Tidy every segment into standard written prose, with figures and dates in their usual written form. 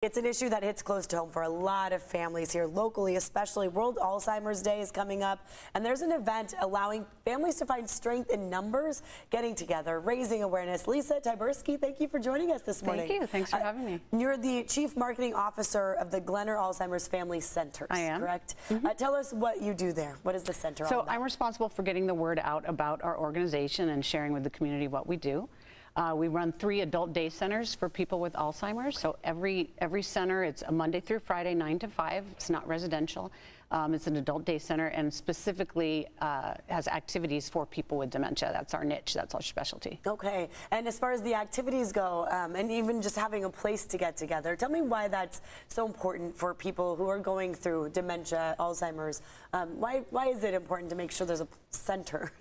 It's an issue that hits close to home for a lot of families here locally, especially. World Alzheimer's Day is coming up, and there's an event allowing families to find strength in numbers, getting together, raising awareness. Lisa Tyberski, thank you for joining us this morning. Thank you. Thanks for having me. You're the Chief Marketing Officer of the Glenner Alzheimer's Family Centers, I am. correct? Tell us what you do there. What is the center all So about? I'm responsible for getting the word out about our organization and sharing with the community what we do. We run 3 adult day centers for people with Alzheimer's. So every center, it's a Monday through Friday, 9 to 5. It's not residential. It's an adult day center and specifically has activities for people with dementia. That's our niche. That's our specialty. Okay. And as far as the activities go, and even just having a place to get together, tell me why that's so important for people who are going through dementia, Alzheimer's. Why is it important to make sure there's a center?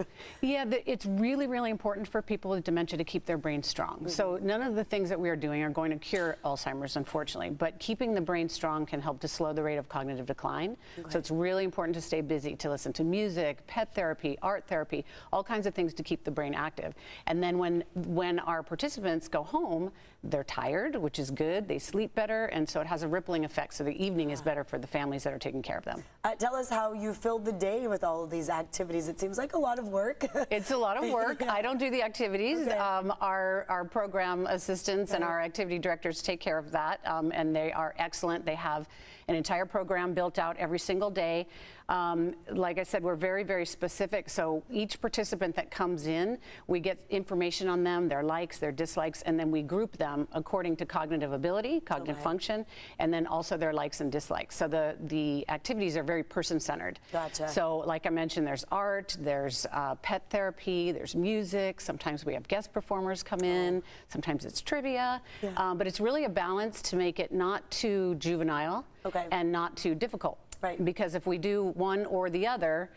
Yeah, it's really, really important for people with dementia to keep their brain strong. So none of the things that we are doing are going to cure Alzheimer's, unfortunately, but keeping the brain strong can help to slow the rate of cognitive decline. Okay. So it's really important to stay busy, to listen to music, pet therapy, art therapy, all kinds of things to keep the brain active. And then when our participants go home, they're tired, which is good. They sleep better, and so it has a rippling effect. So the evening is better for the families that are taking care of them. Tell us how you filled the day with all of these activities. It seems like a lot of work. It's a lot of work. I don't do the activities. Okay. Our program assistants and our activity directors take care of that, and they are excellent. They have an entire program built out every single day. Like I said, we're very, very specific. So each participant that comes in, we get information on them, their likes, their dislikes, and then we group them according to cognitive ability, cognitive function, and then also their likes and dislikes. So the activities are very person-centered. Gotcha. So like I mentioned, there's art, there's pet therapy, there's music. Sometimes we have guest performers come in. Sometimes it's trivia. Yeah. But it's really a balance to make it not too juvenile and not too difficult. Right. Because if we do one or the other,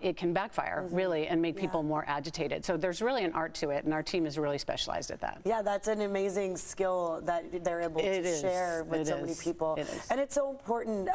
it can backfire, really, and make people more agitated. So there's really an art to it, and our team is really specialized at that. Yeah, that's an amazing skill that they're able to share with so many people. It is. And it's so important.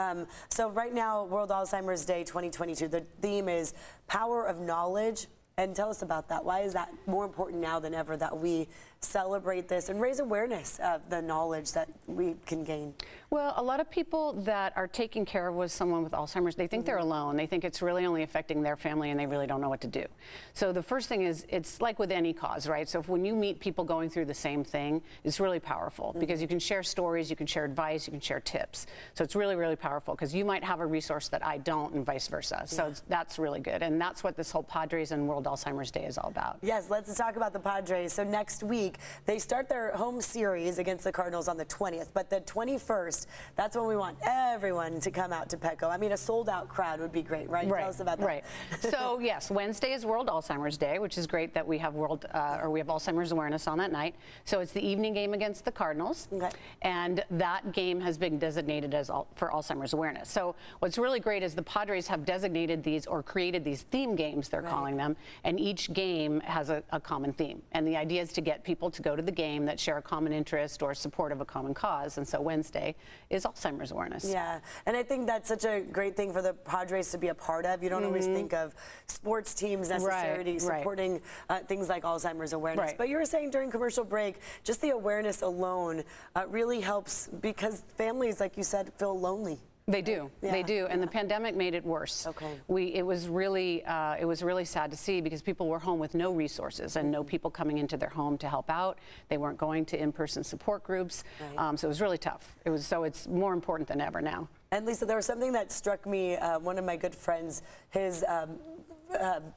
So right now, World Alzheimer's Day 2022, the theme is Power of Knowledge. And tell us about that. Why is that more important now than ever that we celebrate this and raise awareness of the knowledge that we can gain? Well, a lot of people that are taking care of with someone with Alzheimer's, they think they're alone. They think it's really only affecting their family and they really don't know what to do. So the first thing is, it's like with any cause, right? So when you meet people going through the same thing, it's really powerful because you can share stories, you can share advice, you can share tips. So it's really, really powerful because you might have a resource that I don't and vice versa. So that's really good. And that's what this whole Padres and World Alzheimer's Day is all about. Yes, let's talk about the Padres. So next week, they start their home series against the Cardinals on the 20th, but the 21st, that's when we want everyone to come out to Petco. I mean, a sold-out crowd would be great, right? Tell us about that. Right. So yes, Wednesday is World Alzheimer's Day, which is great that we have we have Alzheimer's awareness on that night. So it's the evening game against the Cardinals, and that game has been designated as for Alzheimer's awareness. So what's really great is the Padres have designated these or created these theme games, they're calling them, and each game has a common theme. And the idea is to get people to go to the game that share a common interest or support of a common cause. And so Wednesday is Alzheimer's awareness. Yeah, and I think that's such a great thing for the Padres to be a part of. You don't always think of sports teams necessarily supporting things like Alzheimer's awareness. But you were saying during commercial break, just the awareness alone really helps because families, like you said, feel lonely. They do. They do. And the pandemic made it worse. It was really sad to see because people were home with no resources and no people coming into their home to help out. They weren't going to in-person support groups. So it was really tough. So it's more important than ever now. And Lisa, there was something that struck me. One of my good friends, his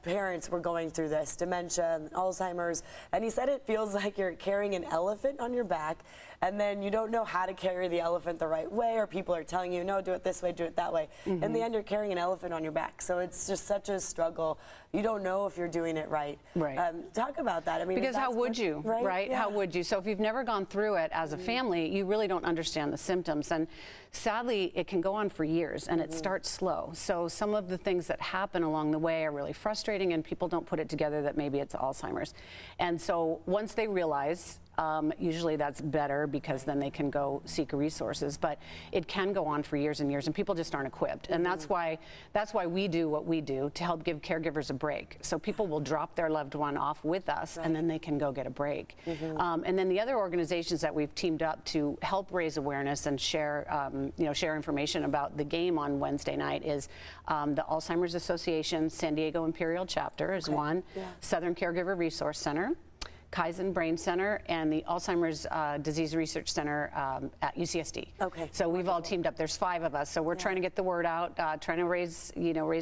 parents were going through this, dementia and Alzheimer's, and he said it feels like you're carrying an elephant on your back, and then you don't know how to carry the elephant the right way, or people are telling you, no, do it this way, do it that way. In the end, you're carrying an elephant on your back, so it's just such a struggle. You don't know if you're doing it right. Talk about that. I mean, because how would you, right? How would you? So if you've never gone through it as a family, you really don't understand the symptoms, and sadly, it can go on for years, and it starts slow. So some of the things that happen along the way are really frustrating, and people don't put it together that maybe it's Alzheimer's. And so once they realize Usually that's better because then they can go seek resources, but it can go on for years and years, and people just aren't equipped. And that's why we do what we do, to help give caregivers a break. So people will drop their loved one off with us, and then they can go get a break. And then the other organizations that we've teamed up to help raise awareness and share, share information about the game on Wednesday night is the Alzheimer's Association San Diego Imperial Chapter is one, Southern Caregiver Resource Center, Kaizen Brain Center, and the Alzheimer's Disease Research Center at UCSD. Okay. So we've all teamed up. There's 5 of us. So we're trying to get the word out, trying to raise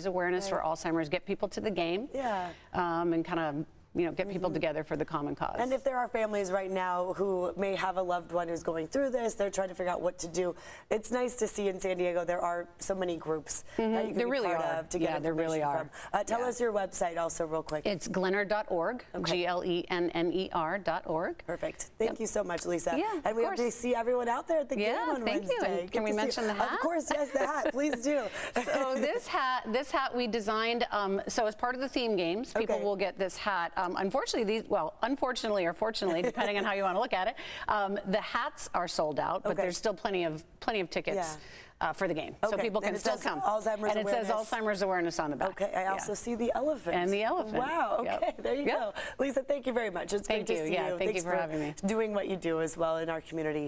awareness for Alzheimer's, get people to the game, and kind of get people together for the common cause. And if there are families right now who may have a loved one who's going through this, they're trying to figure out what to do. It's nice to see in San Diego there are so many groups that you can be part of to get information from. Tell us your website also real quick. It's glenner.org, GLENNER.org. Perfect. Thank you so much, Lisa. Yeah, and we hope to see everyone out there at the game on thank Wednesday. you. Can we mention the hat? Of course, yes, the hat. Please do. So this hat we designed, so as part of the theme games, people will get this hat. Unfortunately, unfortunately or fortunately, depending on how you want to look at it, the hats are sold out, but there's still plenty of tickets for the game, so people can still come. Alzheimer's and it says Alzheimer's awareness on the back. Okay, I also see the elephant. And the elephant. Wow. Okay, there you go. Lisa, thank you very much. It's great to see you. Thank you for having me. Doing what you do as well in our community.